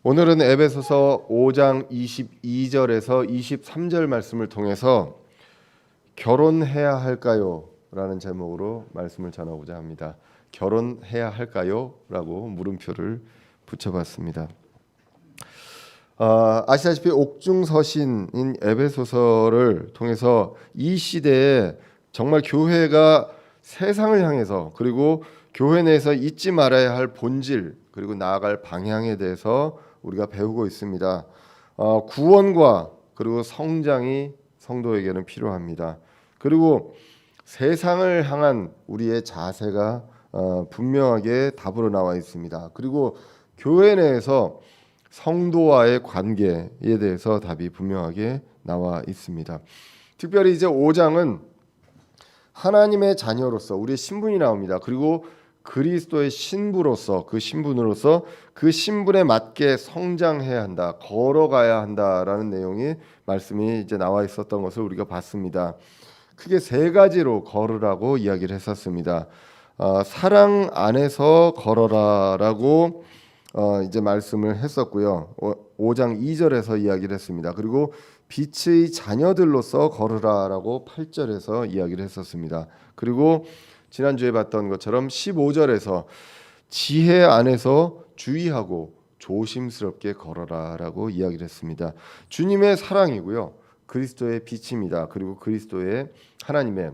오늘은 에베소서 5장 22절에서 23절 말씀을 통해서 결혼해야 할까요? 라는 제목으로 말씀을 전하고자 합니다. 결혼해야 할까요? 라고 물음표를 붙여봤습니다. 아시다시피 옥중서신인 에베소서를 통해서 이 시대에 정말 교회가 세상을 향해서 그리고 교회 내에서 잊지 말아야 할 본질 그리고 나아갈 방향에 대해서 우리가 배우고 있습니다. 구원과 그리고 성장이 성도에게는 필요합니다. 그리고 세상을 향한 우리의 자세가 분명하게 답으로 나와 있습니다. 그리고 교회 내에서 성도와의 관계에 대해서 답이 분명하게 나와 있습니다. 특별히 이제 5장은 하나님의 자녀로서 우리의 신분이 나옵니다. 그리고 그리스도의 신부로서 그 신분으로서 그 신분에 맞게 성장해야 한다, 걸어가야 한다라는 내용이 말씀이 이제 나와 있었던 것을 우리가 봤습니다. 크게 세 가지로 걸으라고 이야기를 했었습니다. 사랑 안에서 걸어라라고 이제 말씀을 했었고요. 5장 2절에서 이야기를 했습니다. 그리고 빛의 자녀들로서 걸으라라고 8절에서 이야기를 했었습니다. 그리고 지난주에 봤던 것처럼 15절에서 지혜 안에서 주의하고 조심스럽게 걸어라라고 이야기를 했습니다. 주님의 사랑이고요. 그리스도의 빛입니다. 그리고 그리스도의 하나님의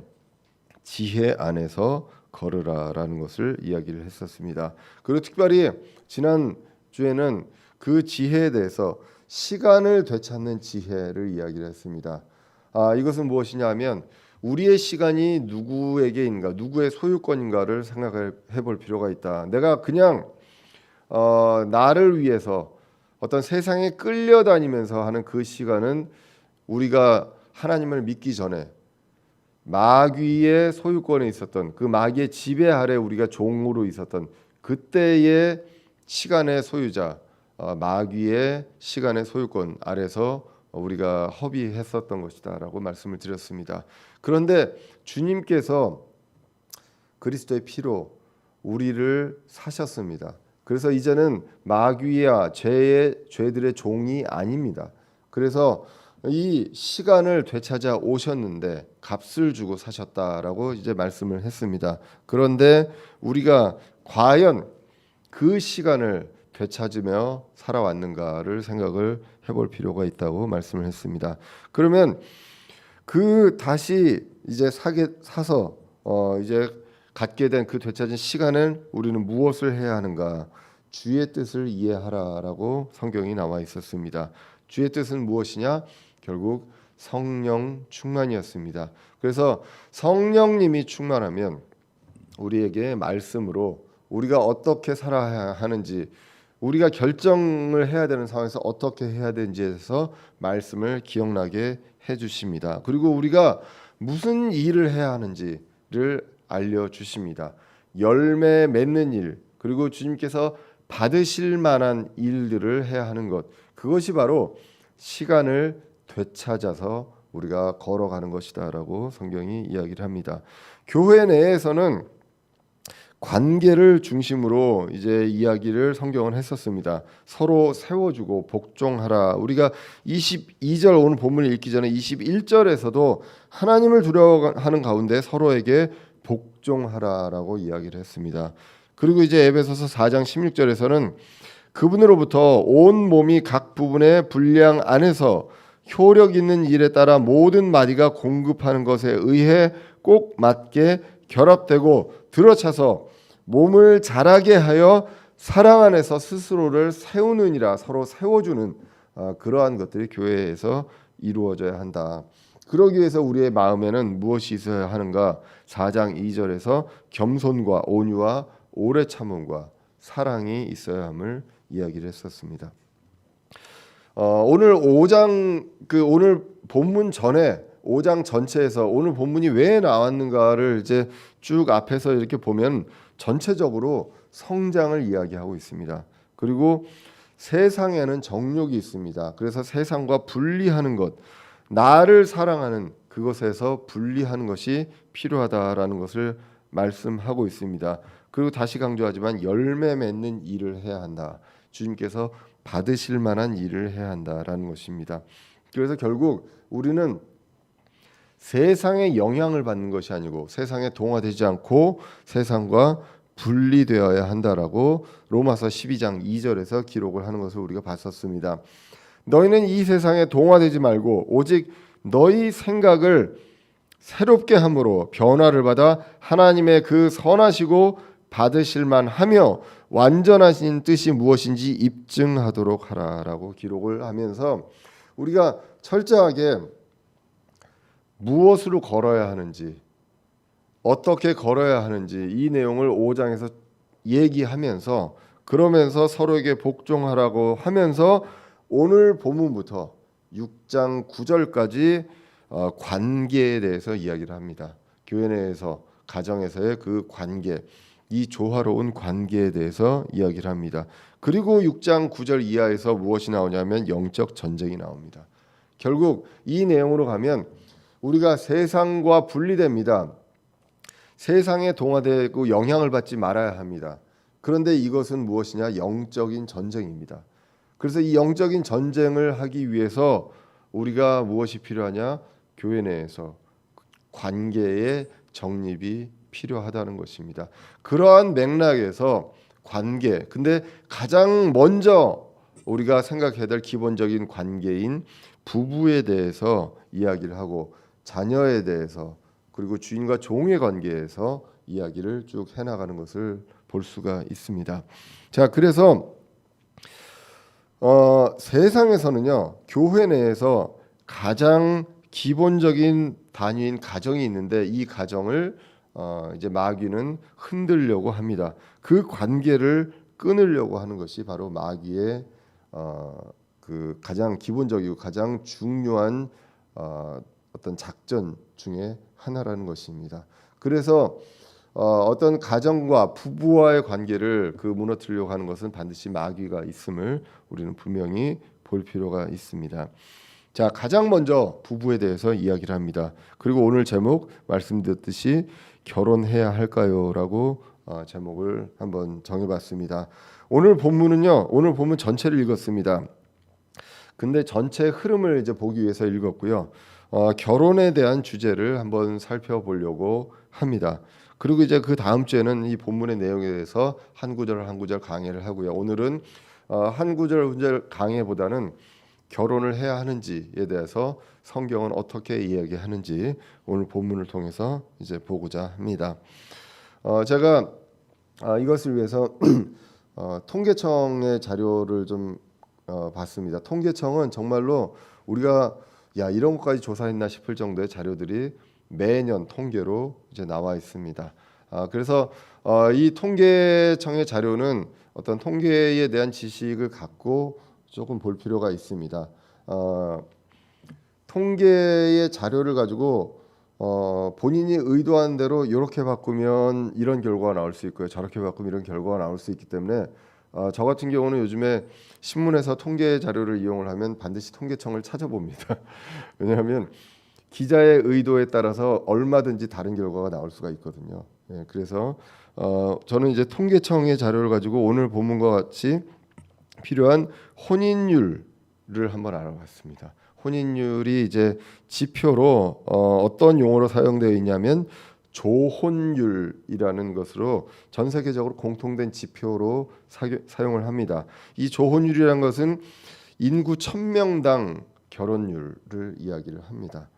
지혜 안에서 걸으라라는 것을 이야기를 했었습니다. 그리고 특별히 지난 주에는 그 지혜에 대해서 시간을 되찾는 지혜를 이야기를 했습니다. 이것은 무엇이냐면 우리의 시간이 누구에게인가, 누구의 소유권인가를 생각해 볼 필요가 있다. 내가 그냥 나를 위해서 어떤 세상에 끌려다니면서 하는 그 시간은 우리가 하나님을 믿기 전에 마귀의 소유권에 있었던 그 마귀의 지배 아래 우리가 종으로 있었던 그때의 시간의 소유자, 마귀의 시간의 소유권 아래서 우리가 허비했었던 것이다라고 말씀을 드렸습니다. 그런데 주님께서 그리스도의 피로 우리를 사셨습니다. 그래서 이제는 마귀와 죄들의 종이 아닙니다. 그래서 이 시간을 되찾아 오셨는데 값을 주고 사셨다라고 이제 말씀을 했습니다. 그런데 우리가 과연 그 시간을 되찾으며 살아왔는가를 생각을 해볼 필요가 있다고 말씀을 했습니다. 그러면 그 다시 이제 사서 이제 갖게 된 그 되찾은 시간은 우리는 무엇을 해야 하는가? 주의 뜻을 이해하라라고 성경이 나와 있었습니다. 주의 뜻은 무엇이냐? 결국 성령 충만이었습니다. 그래서 성령님이 충만하면 우리에게 말씀으로 우리가 어떻게 살아야 하는지, 우리가 결정을 해야 되는 상황에서 어떻게 해야 되는지에서 말씀을 기억나게 해주십니다. 그리고 우리가 무슨 일을 해야 하는지를 알려주십니다. 열매 맺는 일, 그리고 주님께서 받으실 만한 일들을 해야 하는 것, 그것이 바로 시간을 되찾아서 우리가 걸어가는 것이다라고 성경이 이야기를 합니다. 교회 내에서는 관계를 중심으로 이제 이야기를 성경은 했었습니다. 서로 세워주고 복종하라. 우리가 22절 오늘 본문을 읽기 전에 21절에서도 하나님을 두려워하는 가운데 서로에게 복종하라라고 이야기를 했습니다. 그리고 이제 에베소서 4장 16절에서는 그분으로부터 온 몸이 각 부분의 분량 안에서 효력 있는 일에 따라 모든 마디가 공급하는 것에 의해 꼭 맞게 결합되고 들어차서 몸을 자라게 하여 사랑 안에서 스스로를 세우느니라. 서로 세워주는 그러한 것들이 교회에서 이루어져야 한다. 그러기 위해서 우리의 마음에는 무엇이 있어야 하는가? 4장 2절에서 겸손과 온유와 오래 참음과 사랑이 있어야 함을 이야기를 했었습니다. 오늘 5장 오늘 본문 전에 5장 전체에서 오늘 본문이 왜 나왔는가를 이제 쭉 앞에서 이렇게 보면 전체적으로 성장을 이야기하고 있습니다. 그리고 세상에는 정욕이 있습니다. 그래서 세상과 분리하는 것, 나를 사랑하는 그것에서 분리하는 것이 필요하다라는 것을 말씀하고 있습니다. 그리고 다시 강조하지만 열매 맺는 일을 해야 한다. 주님께서 받으실 만한 일을 해야 한다라는 것입니다. 그래서 결국 우리는 세상의 영향을 받는 것이 아니고 세상에 동화되지 않고 세상과 분리되어야 한다라고 로마서 12장 2절에서 기록을 하는 것을 우리가 봤었습니다. 너희는 이 세상에 동화되지 말고 오직 너희 생각을 새롭게 함으로 변화를 받아 하나님의 그 선하시고 받으실 만하며 완전하신 뜻이 무엇인지 입증하도록 하라라고 기록을 하면서 우리가 철저하게 무엇으로 걸어야 하는지 어떻게 걸어야 하는지 이 내용을 5장에서 얘기하면서 그러면서 서로에게 복종하라고 하면서 오늘 본문부터 6장 9절까지 관계에 대해서 이야기를 합니다. 교회 내에서 가정에서의 그 관계, 이 조화로운 관계에 대해서 이야기를 합니다. 그리고 6장 9절 이하에서 무엇이 나오냐면 영적 전쟁이 나옵니다. 결국 이 내용으로 가면 우리가 세상과 분리됩니다. 세상에 동화되고 영향을 받지 말아야 합니다. 그런데 이것은 무엇이냐? 영적인 전쟁입니다. 그래서 이 영적인 전쟁을 하기 위해서 우리가 무엇이 필요하냐? 교회 내에서 관계의 정립이 필요하다는 것입니다. 그러한 맥락에서 관계, 근데 가장 먼저 우리가 생각해야 될 기본적인 관계인 부부에 대해서 이야기를 하고 자녀에 대해서 그리고 주인과 종의 관계에서 이야기를 쭉 해나가는 것을 볼 수가 있습니다. 자, 그래서 세상에서는요, 교회 내에서 가장 기본적인 단위인 가정이 있는데 이 가정을 이제 마귀는 흔들려고 합니다. 그 관계를 끊으려고 하는 것이 바로 마귀의 그 가장 기본적이고 가장 중요한 어떤 작전 중에 하나라는 것입니다. 그래서 어떤 가정과 부부와의 관계를 그 무너뜨리려고 하는 것은 반드시 마귀가 있음을 우리는 분명히 볼 필요가 있습니다. 자, 가장 먼저 부부에 대해서 이야기를 합니다. 그리고 오늘 제목 말씀드렸듯이 결혼해야 할까요? 라고 제목을 한번 정해봤습니다. 오늘 본문은요, 오늘 본문 전체를 읽었습니다. 근데 전체 흐름을 이제 보기 위해서 읽었고요. 결혼에 대한 주제를 한번 살펴보려고 합니다. 그리고 이제 그 다음 주에는 이 본문의 내용에 대해서 한 구절 한 구절 강의를 하고요. 오늘은 한 구절 한 구절 강의보다는 결혼을 해야 하는지에 대해서 성경은 어떻게 이야기하는지 오늘 본문을 통해서 이제 보고자 합니다. 제가 이것을 위해서 통계청의 자료를 좀 봤습니다. 통계청은 정말로 우리가 이런 것까지 조사했나 싶을 정도의 자료들이 매년 통계로 이제 나와 있습니다. 그래서 이 통계청의 자료는 어떤 통계에 대한 지식을 갖고 조금 볼 필요가 있습니다. 통계의 자료를 가지고 본인이 의도한 대로 이렇게 바꾸면 이런 결과가 나올 수 있고요. 저렇게 바꾸면 이런 결과가 나올 수 있기 때문에 저 같은 경우는 요즘에 신문에서 통계 자료를 이용을 하면 반드시 통계청을 찾아봅니다. 왜냐하면 기자의 의도에 따라서 얼마든지 다른 결과가 나올 수가 있거든요. 그래서 저는 이제 통계청의 자료를 가지고 오늘 본문과 같이 필요한 혼인율을 한번 알아봤습니다. 혼인율이 이제 지표로 어떤 용어로 사용되어 있냐면 조혼율이라는 것으로 전 세계적으로 공통된 지표로 사용을 합니다. 이 조혼율이라는 것은 인구 1000명당 결혼율을 이야기를 합니다.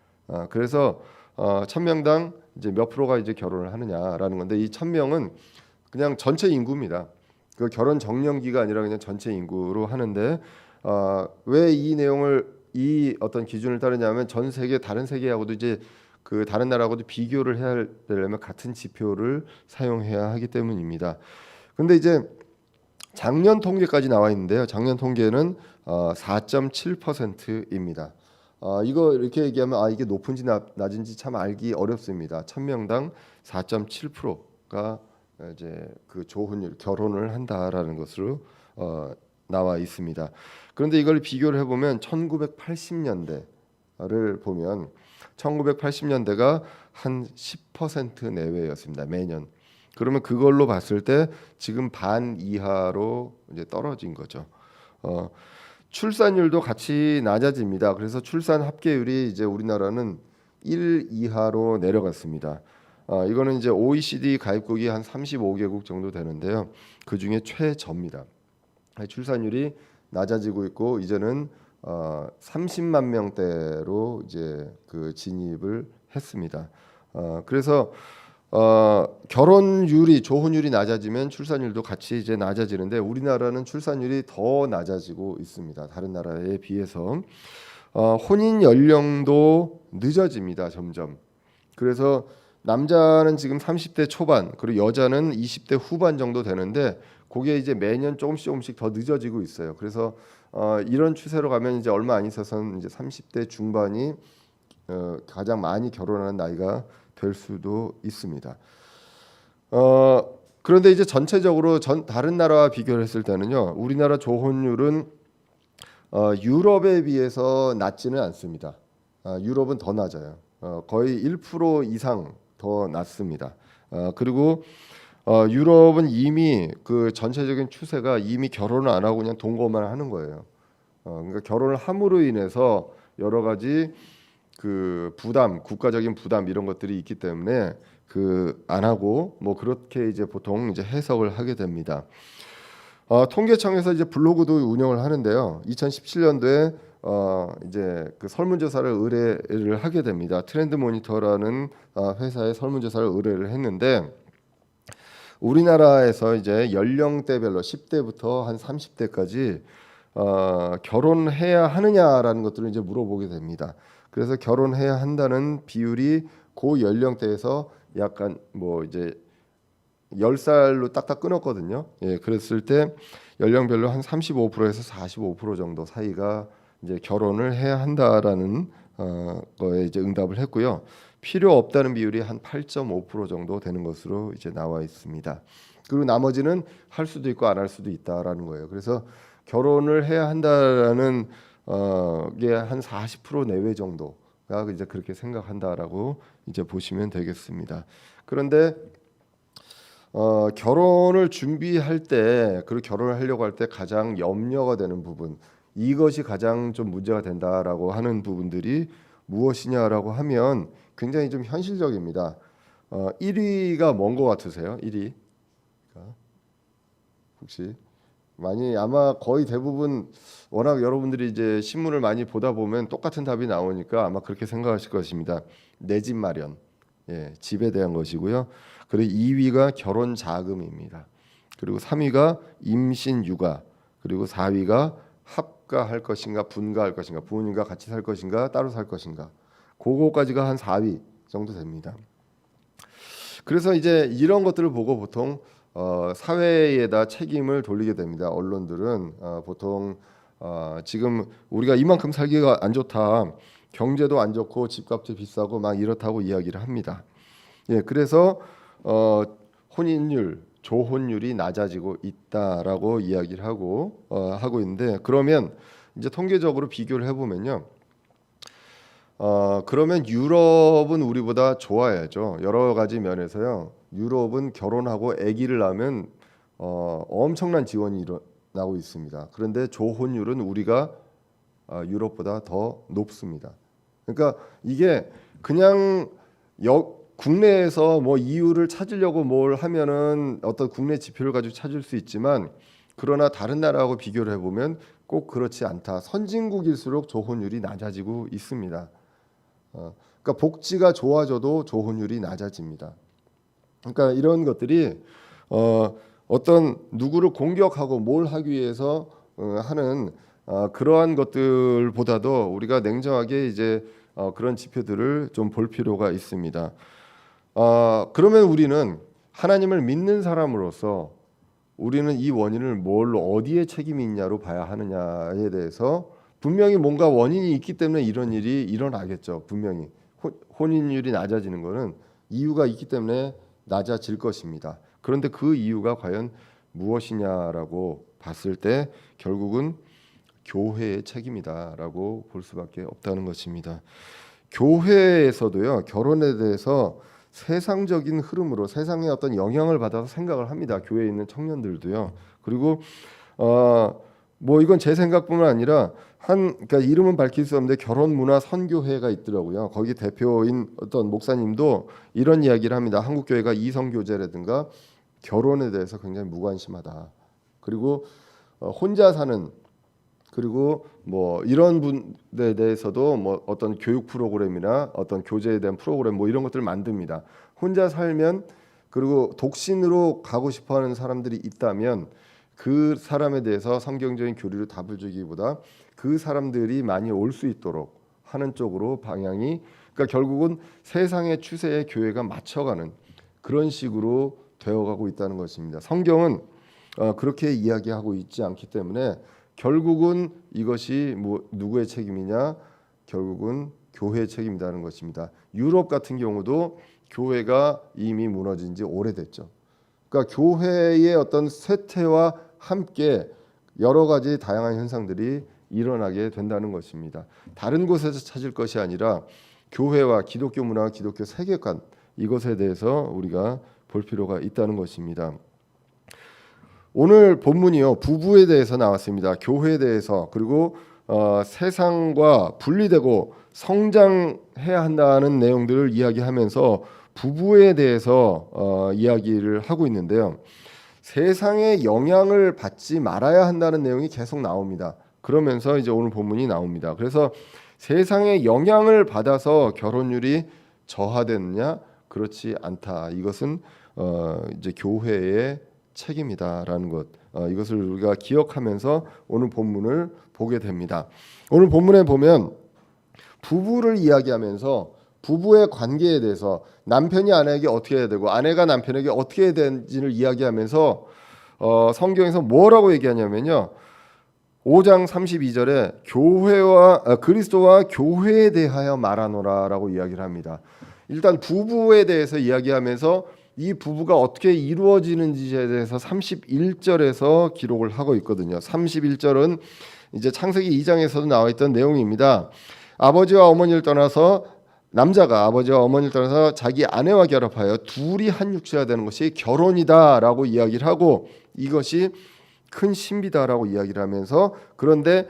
그래서 1000명당 이제 몇 프로가 이제 결혼을 하느냐라는 건데 이 1000명은 그냥 전체 인구입니다. 그 결혼 정년기가 아니라 그냥 전체 인구로 하는데 왜 이 내용을 이 어떤 기준을 따르냐면 전 세계 다른 세계하고도 이제 그 다른 나라하고도 비교를 해야 되려면 같은 지표를 사용해야 하기 때문입니다. 그런데 이제 작년 통계까지 나와 있는데요. 작년 통계는 4.7%입니다. 이거 이렇게 얘기하면 이게 높은지 낮은지 참 알기 어렵습니다. 1000명당 4.7%가 이제 그 조혼율 결혼을 한다라는 것으로 나와 있습니다. 그런데 이걸 비교를 해보면 1980년대를 보면 1980년대가 한 10% 내외였습니다. 매년. 그러면 그걸로 봤을 때 지금 반 이하로 이제 떨어진 거죠. 출산율도 같이 낮아집니다. 그래서 출산 합계율이 이제 우리나라는 1 이하로 내려갔습니다. 이거는 이제 OECD 가입국이 한 35개국 정도 되는데요. 그 중에 최저입니다. 출산율이 낮아지고 있고 이제는 30만 명대로 이제 그 진입을 했습니다. 그래서 결혼율이 조혼율이 낮아지면 출산율도 같이 이제 낮아지는데 우리나라는 출산율이 더 낮아지고 있습니다. 다른 나라에 비해서 혼인 연령도 늦어집니다. 점점. 그래서 남자는 지금 30대 초반 그리고 여자는 20대 후반 정도 되는데 그게 이제 매년 조금씩 더 늦어지고 있어요. 그래서 이런 추세로 가면 이제 얼마 안 있어서는 이제 30대 중반이 가장 많이 결혼하는 나이가 될 수도 있습니다. 그런데 이제 전체적으로 다른 나라와 비교를 했을 때는요, 우리나라 조혼율은 유럽에 비해서 낮지는 않습니다. 유럽은 더 낮아요. 거의 1% 이상 더 낮습니다. 그리고 유럽은 이미 그 전체적인 추세가 이미 결혼을 안 하고 그냥 동거만 하는 거예요. 그러니까 결혼을 함으로 인해서 여러 가지 그 부담, 국가적인 부담 이런 것들이 있기 때문에 그 안 하고 뭐 그렇게 이제 보통 이제 해석을 하게 됩니다. 통계청에서 이제 블로그도 운영을 하는데요. 2017년도에 이제 그 설문조사를 의뢰를 하게 됩니다. 트렌드 모니터라는 회사에 설문조사를 의뢰를 했는데 우리나라에서 이제 연령대별로 10대부터 한 30대까지 결혼해야 하느냐라는 것들을 이제 물어보게 됩니다. 그래서 결혼해야 한다는 비율이 그 연령대에서 약간 뭐 이제 10살로 딱딱 끊었거든요. 예, 그랬을 때 연령별로 한 35%에서 45% 정도 사이가 이제 결혼을 해야 한다라는 거에 이제 응답을 했고요. 필요 없다는 비율이 한 8.5% 정도 되는 것으로 이제 나와 있습니다. 그리고 나머지는 할 수도 있고 안 할 수도 있다라는 거예요. 그래서 결혼을 해야 한다라는 게 한 40% 내외 정도가 이제 그렇게 생각한다라고 이제 보시면 되겠습니다. 그런데 결혼을 준비할 때 그리고 결혼을 하려고 할 때 가장 염려가 되는 부분 이것이 가장 좀 문제가 된다라고 하는 부분들이 무엇이냐라고 하면 굉장히 좀 현실적입니다. 1위가 뭔 것 같으세요? 1위 혹시 많이 아마 거의 대부분 워낙 여러분들이 이제 신문을 많이 보다 보면 똑같은 답이 나오니까 아마 그렇게 생각하실 것입니다. 내 집 마련, 예, 집에 대한 것이고요. 그리고 2위가 결혼 자금입니다. 그리고 3위가 임신 육아, 그리고 4위가 합가할 것인가 분가할 것인가 부모님과 같이 살 것인가 따로 살 것인가 그거까지가 한 4위 정도 됩니다. 그래서 이제 이런 것들을 보고 보통 사회에다 책임을 돌리게 됩니다. 언론들은 보통 지금 우리가 이만큼 살기가 안 좋다, 경제도 안 좋고 집값도 비싸고 막 이렇다고 이야기를 합니다. 예, 그래서 혼인율, 조혼율이 낮아지고 있다라고 이야기를 하고 있는데 그러면 이제 통계적으로 비교를 해보면요. 그러면 유럽은 우리보다 좋아야죠. 여러 가지 면에서요. 유럽은 결혼하고 아기를 낳으면 엄청난 지원이 일어나고 있습니다. 그런데 조혼율은 우리가 유럽보다 더 높습니다. 그러니까 이게 그냥 국내에서 뭐 이유를 찾으려고 뭘 하면은 어떤 국내 지표를 가지고 찾을 수 있지만 그러나 다른 나라하고 비교를 해보면 꼭 그렇지 않다. 선진국일수록 조혼율이 낮아지고 있습니다. 그러니까 복지가 좋아져도 조혼율이 낮아집니다. 그러니까 이런 것들이 어떤 누구를 공격하고 뭘 하기 위해서 하는 그러한 것들보다도 우리가 냉정하게 이제 그런 지표들을 좀 볼 필요가 있습니다. 그러면 우리는 하나님을 믿는 사람으로서 우리는 이 원인을 뭘로 어디에 책임이 있냐로 봐야 하느냐에 대해서 분명히 뭔가 원인이 있기 때문에 이런 일이 일어나겠죠. 분명히 혼인율이 낮아지는 것은 이유가 있기 때문에 낮아질 것입니다. 그런데 그 이유가 과연 무엇이냐라고 봤을 때 결국은 교회의 책임이다라고 볼 수밖에 없다는 것입니다. 교회에서도요, 결혼에 대해서 세상적인 흐름으로 세상의 어떤 영향을 받아서 생각을 합니다. 교회에 있는 청년들도요. 그리고 뭐 이건 제 생각뿐만 아니라 그러니까 이름은 밝힐 수 없는데 결혼문화 선교회가 있더라고요. 거기 대표인 어떤 목사님도 이런 이야기를 합니다. 한국 교회가 이성교제라든가 결혼에 대해서 굉장히 무관심하다. 그리고 혼자 사는 그리고 뭐 이런 분에 대해서도 뭐 어떤 교육 프로그램이나 어떤 교제에 대한 프로그램 뭐 이런 것들을 만듭니다. 혼자 살면 그리고 독신으로 가고 싶어하는 사람들이 있다면 그 사람에 대해서 성경적인 교리로 답을 주기보다 그 사람들이 많이 올 수 있도록 하는 쪽으로 방향이 그러니까 결국은 세상의 추세에 교회가 맞춰가는 그런 식으로 되어가고 있다는 것입니다. 성경은 그렇게 이야기하고 있지 않기 때문에 결국은 이것이 뭐 누구의 책임이냐? 결국은 교회의 책임이라는 것입니다. 유럽 같은 경우도 교회가 이미 무너진 지 오래됐죠. 그러니까 교회의 어떤 쇠퇴와 함께 여러 가지 다양한 현상들이 일어나게 된다는 것입니다. 다른 곳에서 찾을 것이 아니라 교회와 기독교 문화, 기독교 세계관 이것에 대해서 우리가 볼 필요가 있다는 것입니다. 오늘 본문이요 부부에 대해서 나왔습니다. 교회에 대해서 그리고 세상과 분리되고 성장해야 한다는 내용들을 이야기하면서 부부에 대해서 이야기를 하고 있는데요. 세상의 영향을 받지 말아야 한다는 내용이 계속 나옵니다. 그러면서 이제 오늘 본문이 나옵니다. 그래서 세상의 영향을 받아서 결혼율이 저하됐느냐? 그렇지 않다. 이것은 이제 교회의 책임이다라는 것. 이것을 우리가 기억하면서 오늘 본문을 보게 됩니다. 오늘 본문에 보면 부부를 이야기하면서 부부의 관계에 대해서 남편이 아내에게 어떻게 해야 되고 아내가 남편에게 어떻게 해야 되는지를 이야기하면서 성경에서 뭐라고 얘기하냐면요. 5장 32절에 교회와 그리스도와 교회에 대하여 말하노라라고 이야기를 합니다. 일단 부부에 대해서 이야기하면서 이 부부가 어떻게 이루어지는지에 대해서 31절에서 기록을 하고 있거든요. 31절은 이제 창세기 2장에서도 나와 있던 내용입니다. 아버지와 어머니를 떠나서 남자가 아버지와 어머니를 떠나서 자기 아내와 결합하여 둘이 한 육체가 되는 것이 결혼이다라고 이야기를 하고 이것이 큰 신비다라고 이야기를 하면서 그런데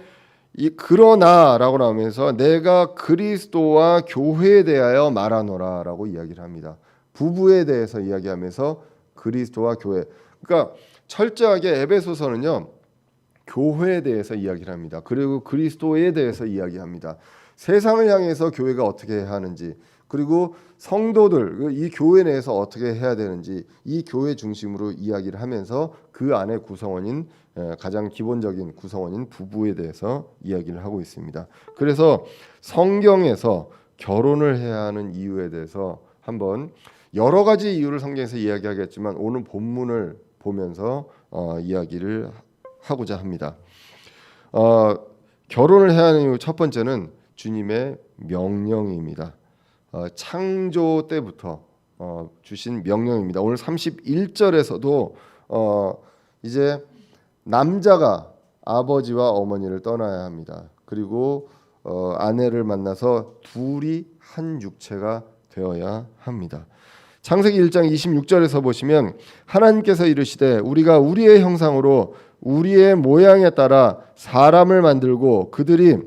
그러나라고 나오면서 내가 그리스도와 교회에 대하여 말하노라라고 이야기를 합니다. 부부에 대해서 이야기하면서 그리스도와 교회. 그러니까 철저하게 에베소서는요. 교회에 대해서 이야기를 합니다. 그리고 그리스도에 대해서 이야기합니다. 세상을 향해서 교회가 어떻게 해야 하는지 그리고 성도들 이 교회 내에서 어떻게 해야 되는지 이 교회 중심으로 이야기를 하면서 그 안에 구성원인 가장 기본적인 구성원인 부부에 대해서 이야기를 하고 있습니다. 그래서 성경에서 결혼을 해야 하는 이유에 대해서 한번 여러 가지 이유를 성경에서 이야기하겠지만 오늘 본문을 보면서 이야기를 하고자 합니다. 결혼을 해야 하는 이유 첫 번째는 주님의 명령입니다. 창조 때부터 주신 명령입니다. 오늘 31절에서도 이제 남자가 아버지와 어머니를 떠나야 합니다. 그리고 아내를 만나서 둘이 한 육체가 되어야 합니다. 창세기 1장 26절에서 보시면 하나님께서 이르시되 우리가 우리의 형상으로 우리의 모양에 따라 사람을 만들고 그들이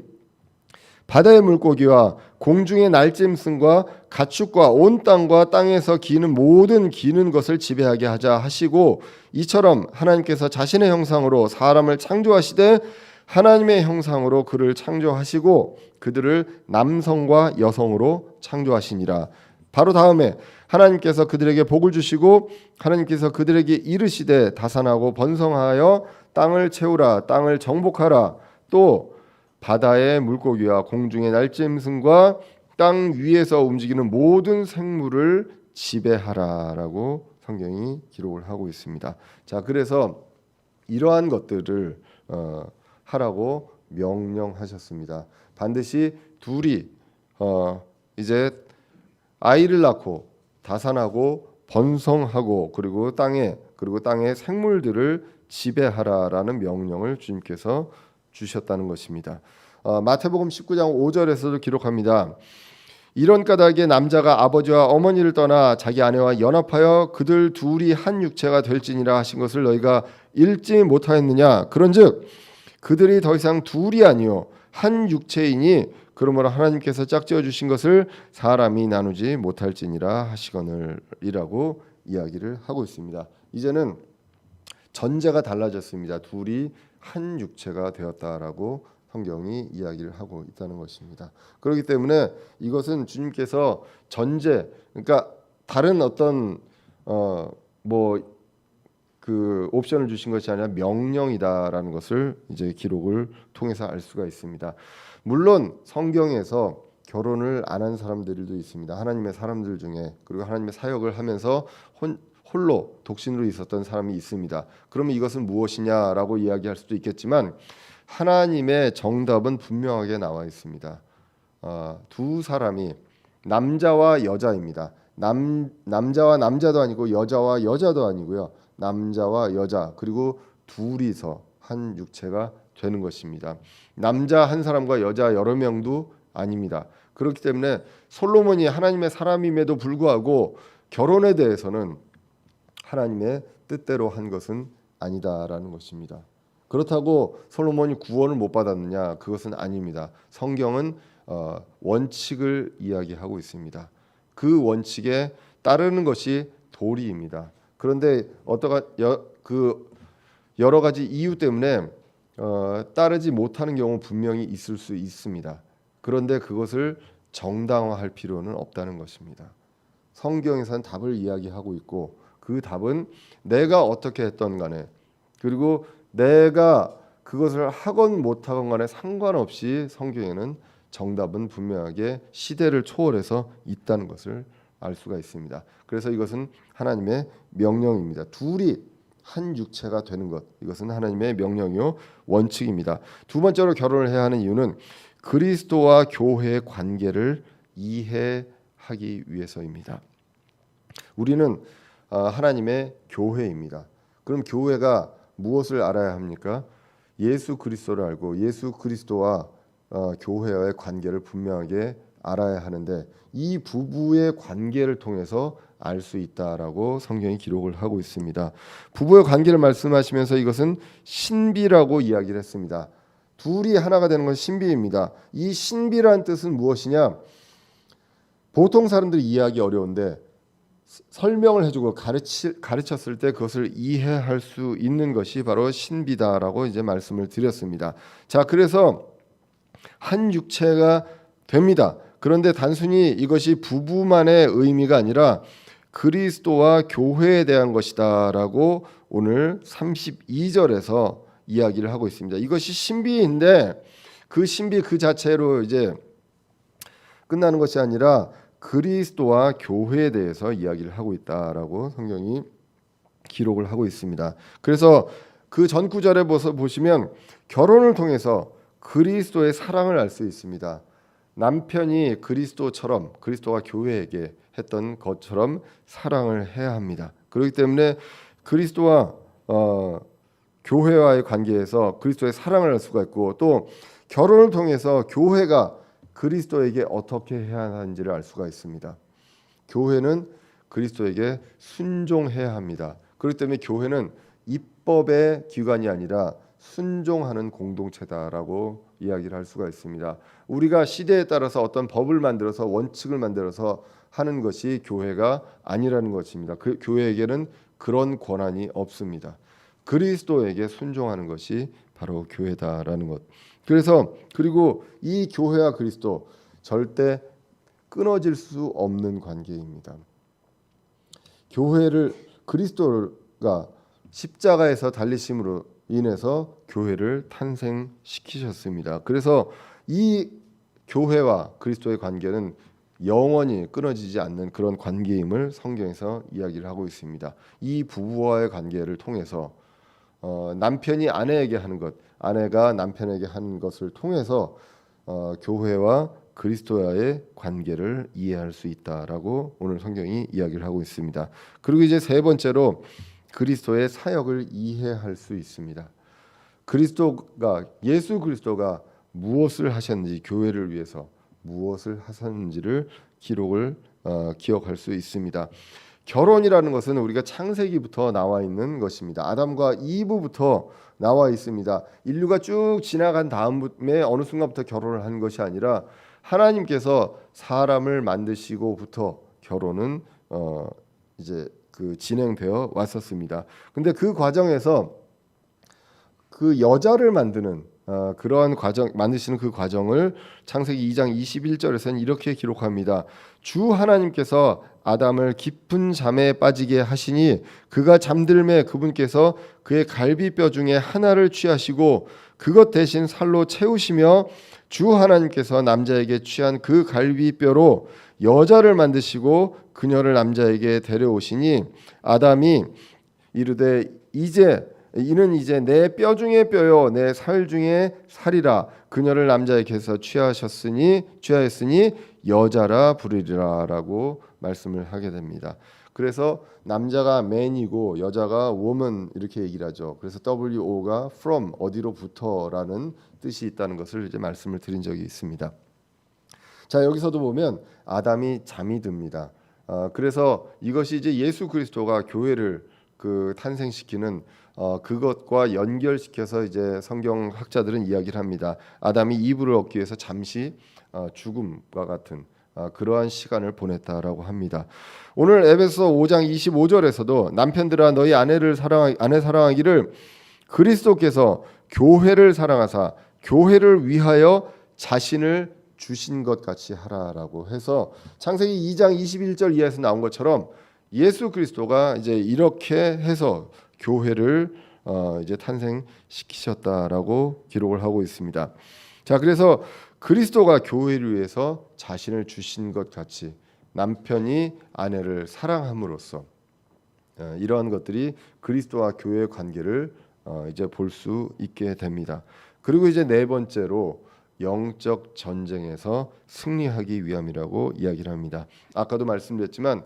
바다의 물고기와 공중의 날짐승과 가축과 온 땅과 땅에서 기는 모든 기는 것을 지배하게 하자 하시고 이처럼 하나님께서 자신의 형상으로 사람을 창조하시되 하나님의 형상으로 그를 창조하시고 그들을 남성과 여성으로 창조하시니라. 바로 다음에 하나님께서 그들에게 복을 주시고 하나님께서 그들에게 이르시되 다산하고 번성하여 땅을 채우라 땅을 정복하라 또 바다의 물고기와 공중의 날짐승과 땅 위에서 움직이는 모든 생물을 지배하라라고 성경이 기록을 하고 있습니다. 자, 그래서 이러한 것들을 하라고 명령하셨습니다. 반드시 둘이 이제 아이를 낳고 다산하고 번성하고 그리고 땅의 생물들을 지배하라라는 명령을 주님께서 주셨다는 것입니다. 마태복음 19장 5절에서도 기록합니다. 이런 까닭에 남자가 아버지와 어머니를 떠나 자기 아내와 연합하여 그들 둘이 한 육체가 될지니라 하신 것을 너희가 읽지 못하였느냐. 그런즉 그들이 더 이상 둘이 아니요 한 육체이니 그러므로 하나님께서 짝지어 주신 것을 사람이 나누지 못할지니라 하시거늘이라고 이야기를 하고 있습니다. 이제는 전제가 달라졌습니다. 둘이 한 육체가 되었다라고 성경이 이야기를 하고 있다는 것입니다. 그렇기 때문에 이것은 주님께서 전제, 그러니까 다른 어떤 그 옵션을 주신 것이 아니라 명령이다라는 것을 이제 기록을 통해서 알 수가 있습니다. 물론 성경에서 결혼을 안 한 사람들도 있습니다. 하나님의 사람들 중에, 그리고 하나님의 사역을 하면서 홀로 독신으로 있었던 사람이 있습니다. 그러면 이것은 무엇이냐라고 이야기할 수도 있겠지만 하나님의 정답은 분명하게 나와 있습니다. 두 사람이 남자와 여자입니다. 남자와 남자도 아니고 여자와 여자도 아니고요. 남자와 여자 그리고 둘이서 한 육체가 되는 것입니다. 남자 한 사람과 여자 여러 명도 아닙니다. 그렇기 때문에 솔로몬이 하나님의 사람임에도 불구하고 결혼에 대해서는 하나님의 뜻대로 한 것은 아니다라는 것입니다. 그렇다고 솔로몬이 구원을 못 받았느냐? 그것은 아닙니다. 성경은 원칙을 이야기하고 있습니다. 그 원칙에 따르는 것이 도리입니다. 그런데 여러 가지 이유 때문에 따르지 못하는 경우 분명히 있을 수 있습니다. 그런데 그것을 정당화할 필요는 없다는 것입니다. 성경에서는 답을 이야기하고 있고 그 답은 내가 어떻게 했던 간에 그리고 내가 그것을 하건 못하건 간에 상관없이 성경에는 정답은 분명하게 시대를 초월해서 있다는 것을 알 수가 있습니다. 그래서 이것은 하나님의 명령입니다. 둘이 한 육체가 되는 것, 이것은 하나님의 명령이요 원칙입니다. 두 번째로 결혼을 해야 하는 이유는 그리스도와 교회의 관계를 이해하기 위해서입니다. 우리는 하나님의 교회입니다. 그럼 교회가 무엇을 알아야 합니까? 예수 그리스도를 알고 예수 그리스도와 교회와의 관계를 분명하게 알아야 하는데 이 부부의 관계를 통해서 알 수 있다라고 성경이 기록을 하고 있습니다. 부부의 관계를 말씀하시면서 이것은 신비라고 이야기를 했습니다. 둘이 하나가 되는 건 신비입니다. 이 신비라는 뜻은 무엇이냐? 보통 사람들이 이해하기 어려운데 설명을 해주고 가르쳤을 때 그것을 이해할 수 있는 것이 바로 신비다라고 이제 말씀을 드렸습니다. 자, 그래서 한 육체가 됩니다. 그런데 단순히 이것이 부부만의 의미가 아니라 그리스도와 교회에 대한 것이다라고 오늘 32절에서 이야기를 하고 있습니다. 이것이 신비인데 그 신비 그 자체로 이제 끝나는 것이 아니라 그리스도와 교회에 대해서 이야기를 하고 있다라고 성경이 기록을 하고 있습니다. 그래서 그 전 구절에 보시면 결혼을 통해서 그리스도의 사랑을 알 수 있습니다. 남편이 그리스도처럼 그리스도가 교회에게 했던 것처럼 사랑을 해야 합니다. 그렇기 때문에 그리스도와 교회와의 관계에서 그리스도의 사랑을 할 수가 있고 또 결혼을 통해서 교회가 그리스도에게 어떻게 해야 하는지를 알 수가 있습니다. 교회는 그리스도에게 순종해야 합니다. 그렇기 때문에 교회는 입법의 기관이 아니라 순종하는 공동체다라고 이야기를 할 수가 있습니다. 우리가 시대에 따라서 어떤 법을 만들어서 원칙을 만들어서 하는 것이 교회가 아니라는 것입니다. 그 교회에게는 그런 권한이 없습니다. 그리스도에게 순종하는 것이 바로 교회다라는 것. 그래서 그리고 이 교회와 그리스도 절대 끊어질 수 없는 관계입니다. 교회를 그리스도가 십자가에서 달리심으로 인해서 교회를 탄생시키셨습니다. 그래서 이 교회와 그리스도의 관계는 영원히 끊어지지 않는 그런 관계임을 성경에서 이야기를 하고 있습니다. 이 부부와의 관계를 통해서 남편이 아내에게 하는 것, 아내가 남편에게 하는 것을 통해서 교회와 그리스도와의 관계를 이해할 수 있다라고 오늘 성경이 이야기를 하고 있습니다. 그리고 이제 세 번째로 그리스도의 사역을 이해할 수 있습니다. 예수 그리스도가 무엇을 하셨는지 교회를 위해서 무엇을 하셨는지를 기억할 수 있습니다. 결혼이라는 것은 우리가 창세기부터 나와 있는 것입니다. 아담과 이브부터 나와 있습니다. 인류가 쭉 지나간 다음에 어느 순간부터 결혼을 한 것이 아니라 하나님께서 사람을 만드시고부터 결혼은 이제 그 진행되어 왔었습니다. 근데 그 과정에서 그 여자를 만드는 그러한 과정 만드시는 그 과정을 창세기 2장 21절에서는 이렇게 기록합니다. 주 하나님께서 아담을 깊은 잠에 빠지게 하시니 그가 잠들매 그분께서 그의 갈비뼈 중에 하나를 취하시고 그것 대신 살로 채우시며 주 하나님께서 남자에게 취한 그 갈비뼈로 여자를 만드시고 그녀를 남자에게 데려오시니 아담이 이르되 이는 이제 내 뼈 중에 뼈요 내 살 중에 살이라 그녀를 남자에게서 취하였으니 여자라 부르리라라고 말씀을 하게 됩니다. 그래서 남자가 man이고 여자가 woman 이렇게 얘기를 하죠. 그래서 WO가 from 어디로부터라는 뜻이 있다는 것을 이제 말씀을 드린 적이 있습니다. 자, 여기서도 보면 아담이 잠이 듭니다. 그래서 이것이 이제 예수 그리스도가 교회를 탄생시키는 그것과 연결시켜서 이제 성경학자들은 이야기를 합니다. 아담이 이브를 얻기 위해서 잠시 죽음과 같은 그러한 시간을 보냈다라고 합니다. 오늘 에베소 5장 25절에서도 남편들아 너희 아내 사랑하기를 그리스도께서 교회를 사랑하사 교회를 위하여 자신을 주신 것 같이 하라라고 해서 창세기 2장 21절 이하에서 나온 것처럼 예수 그리스도가 이제 이렇게 해서 교회를 이제 탄생시키셨다라고 기록을 하고 있습니다. 자, 그래서 그리스도가 교회를 위해서 자신을 주신 것 같이 남편이 아내를 사랑함으로써 이러한 것들이 그리스도와 교회의 관계를 이제 볼 수 있게 됩니다. 그리고 이제 네 번째로 영적 전쟁에서 승리하기 위함이라고 이야기를 합니다. 아까도 말씀드렸지만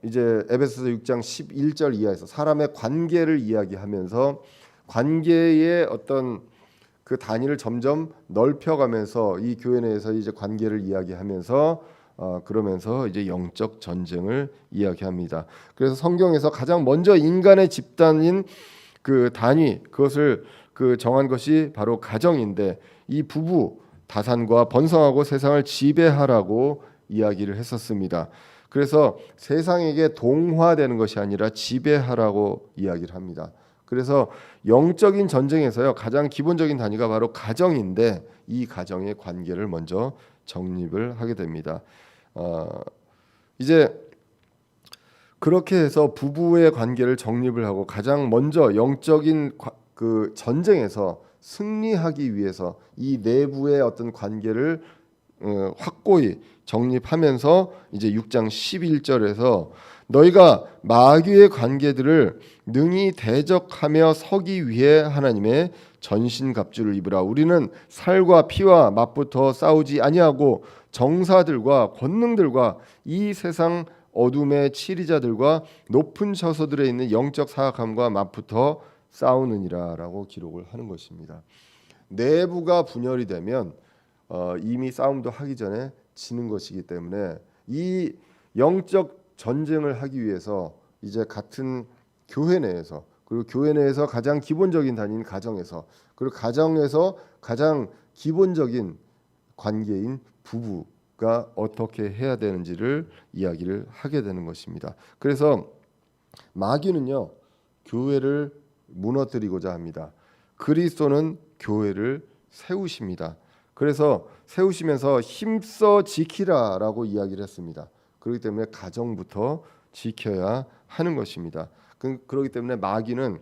이제 에베소서 6장 11절 이하에서 사람의 관계를 이야기하면서 관계의 어떤 그 단위를 점점 넓혀가면서 이 교회 내에서 이제 관계를 이야기하면서 그러면서 이제 영적 전쟁을 이야기합니다. 그래서 성경에서 가장 먼저 인간의 집단인 그 단위 그것을 정한 것이 바로 가정인데 이 부부 다산과 번성하고 세상을 지배하라고 이야기를 했었습니다. 그래서 세상에게 동화되는 것이 아니라 지배하라고 이야기를 합니다. 그래서 영적인 전쟁에서요 가장 기본적인 단위가 바로 가정인데 이 가정의 관계를 먼저 정립을 하게 됩니다. 이제 그렇게 해서 부부의 관계를 정립을 하고 가장 먼저 영적인 그 전쟁에서 승리하기 위해서 이 내부의 어떤 관계를 확고히 정립하면서 이제 6장 11절에서 너희가 마귀의 관계들을 능히 대적하며 서기 위해 하나님의 전신갑주를 입으라. 우리는 살과 피와 맞붙어 싸우지 아니하고 정사들과 권능들과 이 세상 어둠의 치리자들과 높은 처소들에 있는 영적 사악함과 맞붙어 싸우느니라라고 기록을 하는 것입니다. 내부가 분열이 되면 이미 싸움도 하기 전에 지는 것이기 때문에 이 영적 전쟁을 하기 위해서 이제 같은 교회 내에서 그리고 교회 내에서 가장 기본적인 단위인 가정에서 그리고 가정에서 가장 기본적인 관계인 부부가 어떻게 해야 되는지를 이야기를 하게 되는 것입니다. 그래서 마귀는요 교회를 무너뜨리고자 합니다. 그리스도는 교회를 세우십니다. 그래서 세우시면서 힘써 지키라라고 이야기를 했습니다. 그렇기 때문에 가정부터 지켜야 하는 것입니다. 그렇기 때문에 마귀는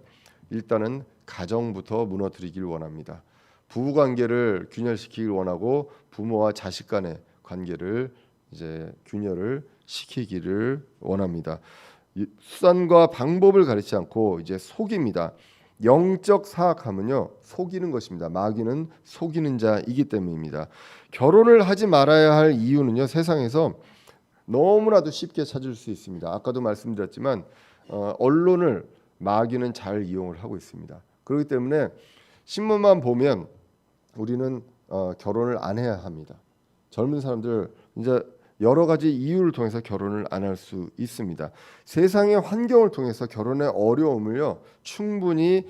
일단은 가정부터 무너뜨리기를 원합니다. 부부관계를 균열시키길 원하고 부모와 자식 간의 관계를 이제 균열을 시키기를 원합니다. 수단과 방법을 가리지 않고 이제 속입니다. 영적 사악함은요 속이는 것입니다. 마귀는 속이는 자이기 때문입니다. 결혼을 하지 말아야 할 이유는요 세상에서 너무나도 쉽게 찾을 수 있습니다. 아까도 말씀드렸지만 언론을 마귀는 잘 이용을 하고 있습니다. 그렇기 때문에 신문만 보면 우리는 결혼을 안 해야 합니다. 젊은 사람들 이제 여러 가지 이유를 통해서 결혼을 안 할 수 있습니다. 세상의 환경을 통해서 결혼의 어려움을요 충분히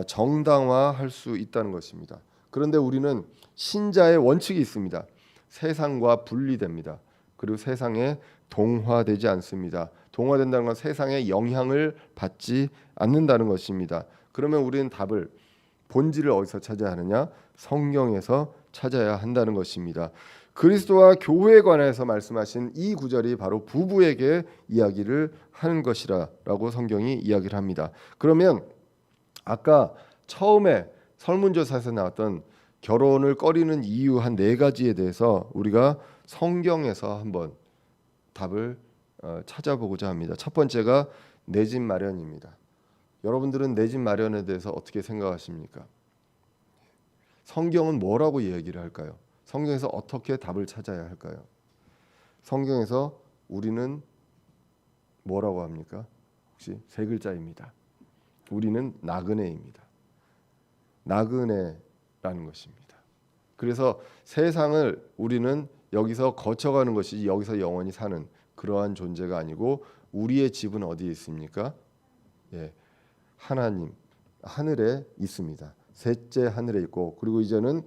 정당화할 수 있다는 것입니다. 그런데 우리는 신자의 원칙이 있습니다. 세상과 분리됩니다. 그리고 세상에 동화되지 않습니다. 동화된다는 건 세상의 영향을 받지 않는다는 것입니다. 그러면 우리는 답을 본질을 어디서 찾아야 하느냐? 성경에서 찾아야 한다는 것입니다. 그리스도와 교회에 관해서 말씀하신 이 구절이 바로 부부에게 이야기를 하는 것이라고 성경이 이야기를 합니다. 그러면 아까 처음에 설문조사에서 나왔던 결혼을 꺼리는 이유 한 4가지에 대해서 우리가 성경에서 한번 답을 찾아보고자 합니다. 첫 번째가 내 집 마련입니다. 여러분들은 내 집 마련에 대해서 어떻게 생각하십니까? 성경은 뭐라고 얘기를 할까요? 성경에서 어떻게 답을 찾아야 할까요? 성경에서 우리는 뭐라고 합니까? 혹시 3글자입니다. 우리는 나그네입니다. 나그네라는 것입니다. 그래서 세상을 우리는 여기서 거쳐가는 것이지 여기서 영원히 사는 그러한 존재가 아니고 우리의 집은 어디에 있습니까? 예, 하나님 하늘에 있습니다. 셋째 하늘에 있고 그리고 이제는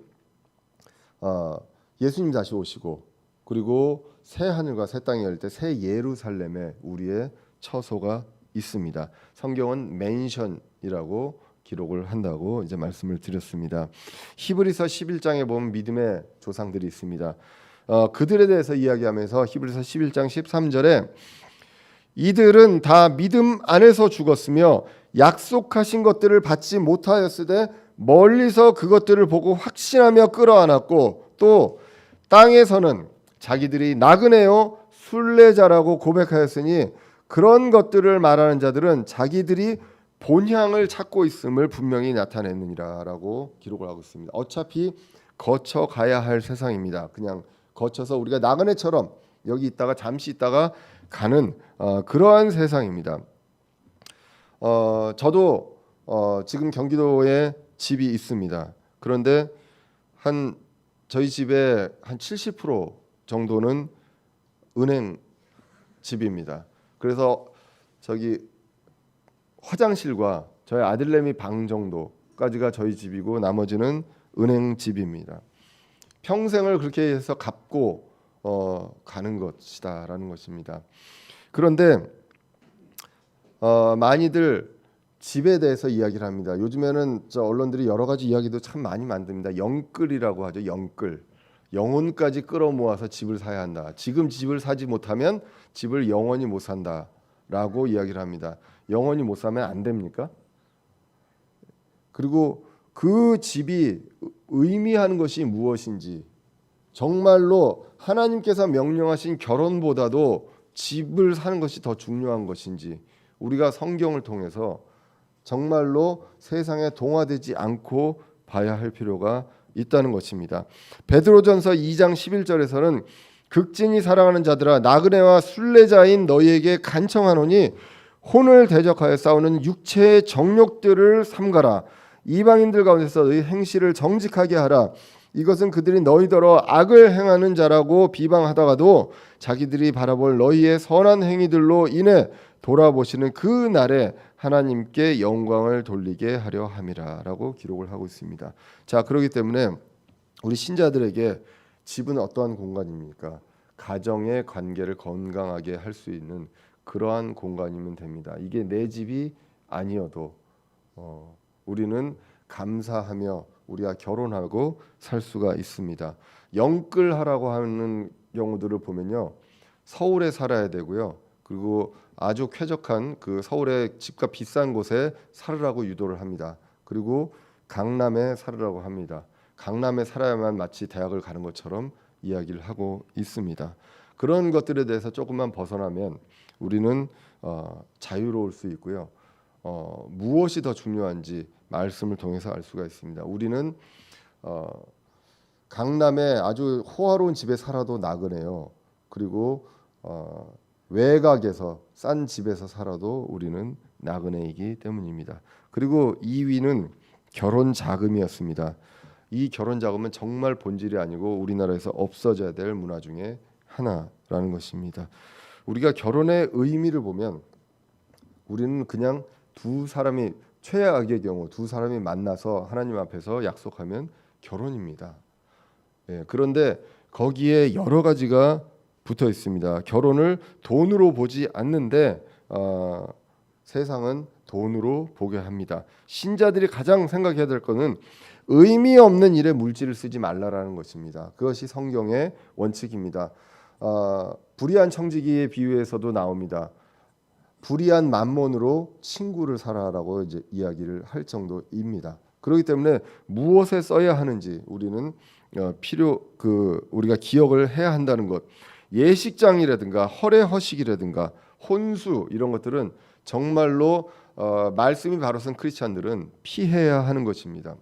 예수님 다시 오시고 그리고 새 하늘과 새 땅이 열릴 때 새 예루살렘에 우리의 처소가 있습니다. 성경은 맨션이라고 기록을 한다고 이제 말씀을 드렸습니다. 히브리서 11장에 보면 믿음의 조상들이 있습니다. 그들에 대해서 이야기하면서 히브리서 11장 13절에 이들은 다 믿음 안에서 죽었으며 약속하신 것들을 받지 못하였으되 멀리서 그것들을 보고 확신하며 끌어안았고 또 땅에서는 자기들이 나그네요 순례자라고 고백하였으니 그런 것들을 말하는 자들은 자기들이 본향을 찾고 있음을 분명히 나타내느니라라고 기록을 하고 있습니다. 어차피 거쳐가야 할 세상입니다. 그냥 거쳐서 우리가 나그네처럼 여기 있다가 잠시 있다가 가는 그러한 세상입니다. 저도 지금 경기도에 집이 있습니다. 그런데 저희 집의 한 70% 정도는 은행 집입니다. 그래서 저기 화장실과 저희 아들내미 방 정도까지가 저희 집이고 나머지는 은행 집입니다. 평생을 그렇게 해서 갚고 가는 것이다라는 것입니다. 그런데 많이들 집에 대해서 이야기를 합니다. 요즘에는 언론들이 여러 가지 이야기도 참 많이 만듭니다. 영끌이라고 하죠. 영끌. 영혼까지 끌어모아서 집을 사야 한다. 지금 집을 사지 못하면 집을 영원히 못 산다라고 이야기를 합니다. 영원히 못 사면 안 됩니까? 그리고 그 집이 의미하는 것이 무엇인지 정말로 하나님께서 명령하신 결혼보다도 집을 사는 것이 더 중요한 것인지 우리가 성경을 통해서 정말로 세상에 동화되지 않고 봐야 할 필요가 있다는 것입니다. 베드로전서 2장 11절에서는 극진히 사랑하는 자들아 나그네와 순례자인 너희에게 간청하노니 혼을 대적하여 싸우는 육체의 정욕들을 삼가라. 이방인들 가운데서 너희 행실을 정직하게 하라. 이것은 그들이 너희더러 악을 행하는 자라고 비방하다가도 자기들이 바라볼 너희의 선한 행위들로 인해 돌아보시는 그 날에 하나님께 영광을 돌리게 하려 함이라라고 기록을 하고 있습니다. 자, 그렇기 때문에 우리 신자들에게 집은 어떠한 공간입니까? 가정의 관계를 건강하게 할 수 있는 그러한 공간이면 됩니다. 이게 내 집이 아니어도 우리는 감사하며 우리가 결혼하고 살 수가 있습니다. 영끌하라고 하는 경우들을 보면요, 서울에 살아야 되고요. 그리고 아주 쾌적한 그 서울의 집값 비싼 곳에 살으라고 유도를 합니다. 그리고 강남에 살으라고 합니다. 강남에 살아야만 마치 대학을 가는 것처럼 이야기를 하고 있습니다. 그런 것들에 대해서 조금만 벗어나면 우리는 자유로울 수 있고요. 무엇이 더 중요한지 말씀을 통해서 알 수가 있습니다. 우리는 강남에 아주 호화로운 집에 살아도 나그네요. 그리고 외곽에서 싼 집에서 살아도 우리는 나그네이기 때문입니다. 그리고 2위는 결혼 자금이었습니다. 이 결혼 자금은 정말 본질이 아니고 우리나라에서 없어져야 될 문화 중에 하나라는 것입니다. 우리가 결혼의 의미를 보면 우리는 그냥 두 사람이 최악의 경우 두 사람이 만나서 하나님 앞에서 약속하면 결혼입니다. 예, 그런데 거기에 여러 가지가 붙어 있습니다. 결혼을 돈으로 보지 않는데 세상은 돈으로 보게 합니다. 신자들이 가장 생각해야 될 것은 의미 없는 일에 물질을 쓰지 말라라는 것입니다. 그것이 성경의 원칙입니다. 불의한 청지기의 비유에서도 나옵니다. 불의한 만몬으로 친구를 사라라고 이제 이야기를 할 정도입니다. 그렇기 때문에 무엇에 써야 하는지 우리는 우리가 기억을 해야 한다는 것. 예식장이라든가 허례허식이라든가 혼수 이런 것들은 정말로 말씀이 바로 선 크리스찬들은 피해야 하는 것입니다.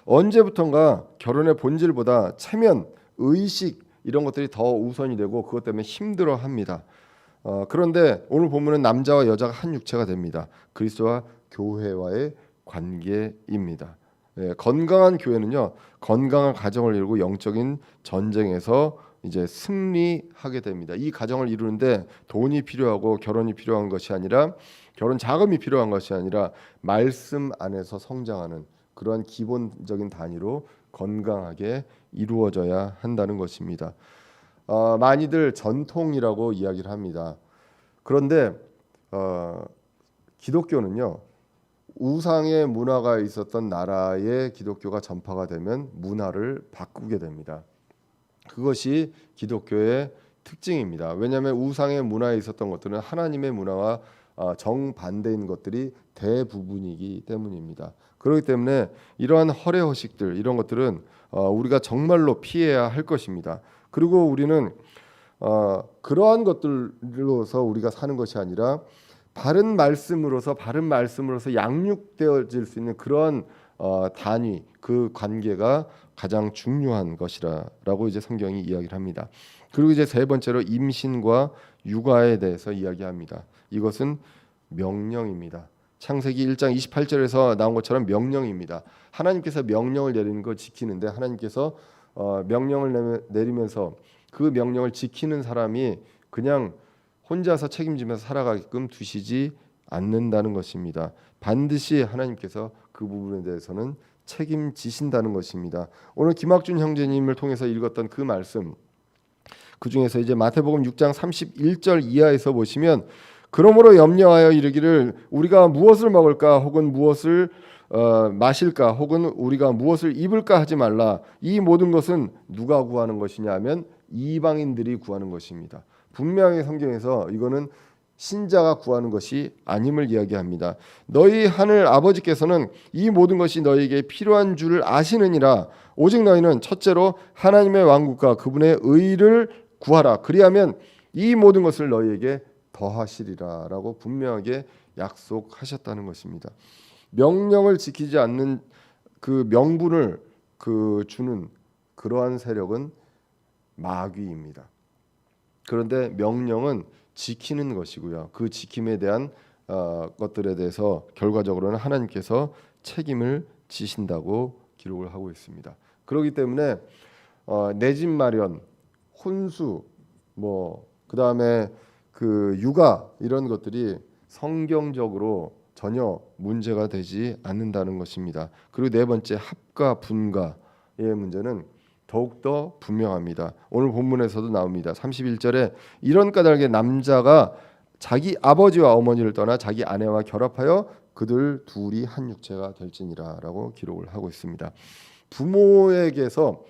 언제부턴가 결혼의 본질보다 체면, 의식 이런 것들이 더 우선이 되고 그것 때문에 힘들어합니다. 그런데 오늘 본문은 남자와 여자가 한 육체가 됩니다. 그리스도와 교회와의 관계입니다. 건강한 교회는요, 건강한 가정을 이루고 영적인 전쟁에서 이제 승리하게 됩니다. 이 가정을 이루는데 돈이 필요하고 결혼이 필요한 것이 아니라 결혼 자금이 필요한 것이 아니라 말씀 안에서 성장하는 그러한 기본적인 단위로 건강하게 이루어져야 한다는 것입니다. 많이들 전통이라고 이야기를 합니다. 그런데 기독교는요, 우상의 문화가 있었던 나라에 기독교가 전파가 되면 문화를 바꾸게 됩니다. 그것이 기독교의 특징입니다. 왜냐하면 우상의 문화에 있었던 것들은 하나님의 문화와 정반대인 것들이 대부분이기 때문입니다. 그렇기 때문에 이러한 허례허식들 이런 것들은 우리가 정말로 피해야 할 것입니다. 그리고 우리는 그러한 것들로서 우리가 사는 것이 아니라 바른 말씀으로서 양육되어질 수 있는 그런 단위 그 관계가 가장 중요한 것이라고 이제 성경이 이야기를 합니다. 그리고 이제 세 번째로 임신과 육아에 대해서 이야기합니다. 이것은 명령입니다. 창세기 1장 28절에서 나온 것처럼 명령입니다. 하나님께서 명령을 내리는 걸 지키는데 하나님께서 명령을 내리면서 그 명령을 지키는 사람이 그냥 혼자서 책임지면서 살아가게끔 두시지 않는다는 것입니다. 반드시 하나님께서 그 부분에 대해서는 책임지신다는 것입니다. 오늘 김학준 형제님을 통해서 읽었던 그 말씀, 그 중에서 이제 마태복음 6장 31절 이하에서 보시면 그러므로 염려하여 이르기를 우리가 무엇을 먹을까 혹은 무엇을 마실까 혹은 우리가 무엇을 입을까 하지 말라. 이 모든 것은 누가 구하는 것이냐 하면 이방인들이 구하는 것입니다. 분명히 성경에서 이거는 신자가 구하는 것이 아님을 이야기합니다. 너희 하늘 아버지께서는 이 모든 것이 너희에게 필요한 줄을 아시느니라. 오직 너희는 첫째로 하나님의 왕국과 그분의 의를 구하라. 그리하면 이 모든 것을 너희에게 더하시리라라고 분명하게 약속하셨다는 것입니다. 명령을 지키지 않는 그 명분을 주는 그러한 세력은 마귀입니다. 그런데 명령은 지키는 것이고요. 그 지킴에 대한 것들에 대해서 결과적으로는 하나님께서 책임을 지신다고 기록을 하고 있습니다. 그렇기 때문에 내 집 마련, 혼수, 그 다음에 그 육아 이런 것들이 성경적으로 전혀 문제가 되지 않는다는 것입니다. 그리고 네 번째 합과 분가의 문제는 더욱더 분명합니다. 오늘 본문에서도 나옵니다. 31절에 이런 까닭에 남자가 자기 아버지와 어머니를 떠나 자기 아내와 결합하여 그들 둘이 한 육체가 될지니라 라고 기록을 하고 있습니다. 부모에게서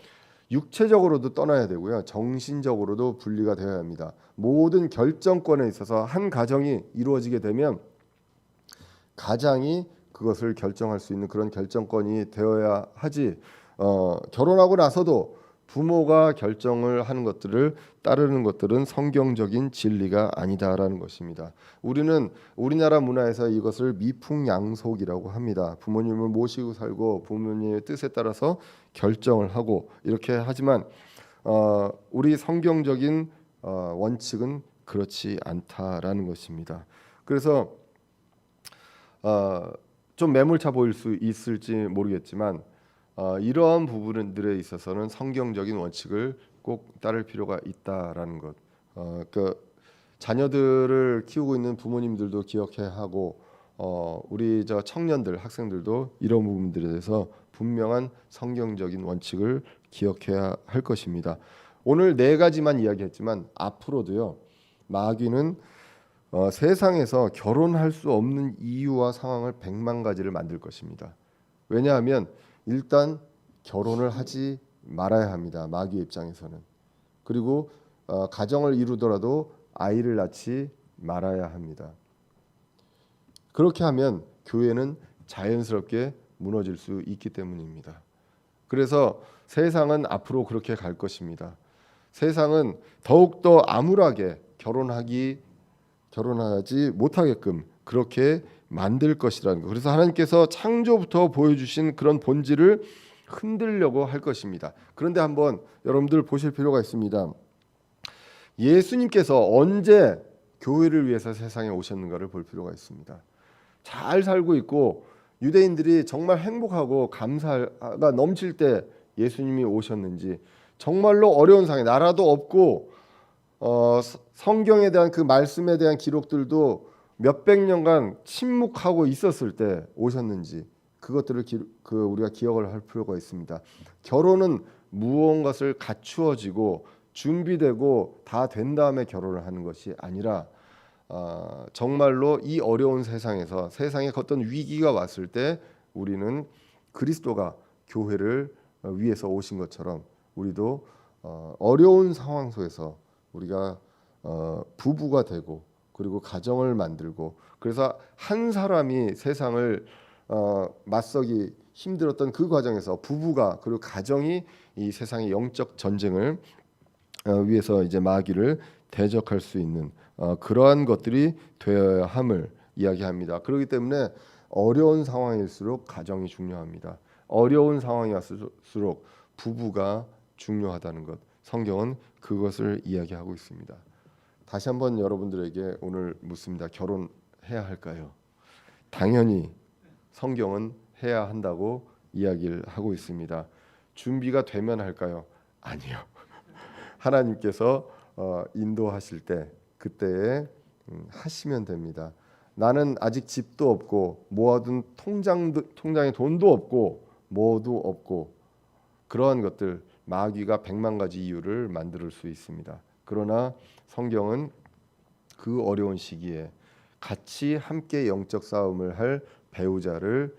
육체적으로도 떠나야 되고요. 정신적으로도 분리가 되어야 합니다. 모든 결정권에 있어서 한 가정이 이루어지게 되면 가장이 그것을 결정할 수 있는 그런 결정권이 되어야 하지 결혼하고 나서도 부모가 결정을 하는 것들을 따르는 것들은 성경적인 진리가 아니다라는 것입니다. 우리는 우리나라 문화에서 이것을 미풍양속이라고 합니다. 부모님을 모시고 살고 부모님의 뜻에 따라서 결정을 하고 이렇게 하지만 우리 성경적인 원칙은 그렇지 않다라는 것입니다. 그래서 좀 매몰차 보일 수 있을지 모르겠지만 이러한 부분들에 있어서는 성경적인 원칙을 꼭 따를 필요가 있다라는 것. 그 자녀들을 키우고 있는 부모님들도 기억해야 하고 우리 저 청년들, 학생들도 이런 부분들에 대해서 분명한 성경적인 원칙을 기억해야 할 것입니다. 오늘 네 가지만 이야기했지만 앞으로도요. 마귀는 세상에서 결혼할 수 없는 이유와 상황을 100만 가지를 만들 것입니다. 왜냐하면 일단 결혼을 하지 말아야 합니다. 마귀의 입장에서는. 그리고 가정을 이루더라도 아이를 낳지 말아야 합니다. 그렇게 하면 교회는 자연스럽게 무너질 수 있기 때문입니다. 그래서 세상은 앞으로 그렇게 갈 것입니다. 세상은 더욱더 암울하게 결혼하지 못하게끔 그렇게 만들 것이라는 것. 그래서 하나님께서 창조부터 보여주신 그런 본질을 흔들려고 할 것입니다. 그런데 한번 여러분들 보실 필요가 있습니다. 예수님께서 언제 교회를 위해서 세상에 오셨는가를 볼 필요가 있습니다. 잘 살고 있고 유대인들이 정말 행복하고 감사가 넘칠 때 예수님이 오셨는지, 정말로 어려운 상황에 나라도 없고 성경에 대한 그 말씀에 대한 기록들도 몇백 년간 침묵하고 있었을 때 오셨는지, 그것들을 우리가 기억을 할 필요가 있습니다. 결혼은 무언가를 갖추어지고 준비되고 다 된 다음에 결혼을 하는 것이 아니라 정말로 이 어려운 세상에서 세상에 어떤 위기가 왔을 때 우리는 그리스도가 교회를 위해서 오신 것처럼 우리도 어려운 상황 속에서 우리가 부부가 되고 그리고 가정을 만들고, 그래서 한 사람이 세상을 맞서기 힘들었던 그 과정에서 부부가 그리고 가정이 이 세상의 영적 전쟁을 위해서 이제 마귀를 대적할 수 있는 그러한 것들이 되어야 함을 이야기합니다. 그렇기 때문에 어려운 상황일수록 가정이 중요합니다. 어려운 상황이 왔을수록 부부가 중요하다는 것, 성경은 그것을 이야기하고 있습니다. 다시 한번 여러분들에게 오늘 묻습니다. 결혼해야 할까요? 당연히 성경은 해야 한다고 이야기를 하고 있습니다. 준비가 되면 할까요? 아니요. 하나님께서 인도하실 때 그때에 하시면 됩니다. 나는 아직 집도 없고 모아둔 통장에 돈도 없고 뭐도 없고, 그러한 것들 마귀가 100만 가지 이유를 만들 수 있습니다. 그러나 성경은 그 어려운 시기에 같이 함께 영적 싸움을 할 배우자를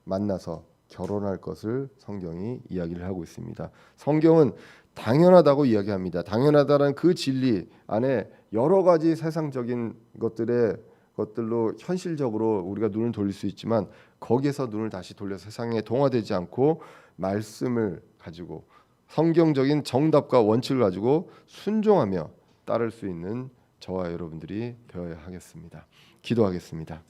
만나서 결혼할 것을 성경이 이야기를 하고 있습니다. 성경은 당연하다고 이야기합니다. 당연하다는 그 진리 안에 여러 가지 세상적인 것들로 현실적으로 우리가 눈을 돌릴 수 있지만, 거기에서 눈을 다시 돌려 세상에 동화되지 않고 말씀을 가지고 성경적인 정답과 원칙을 가지고 순종하며 따를 수 있는 저와 여러분들이 되어야 하겠습니다. 기도하겠습니다.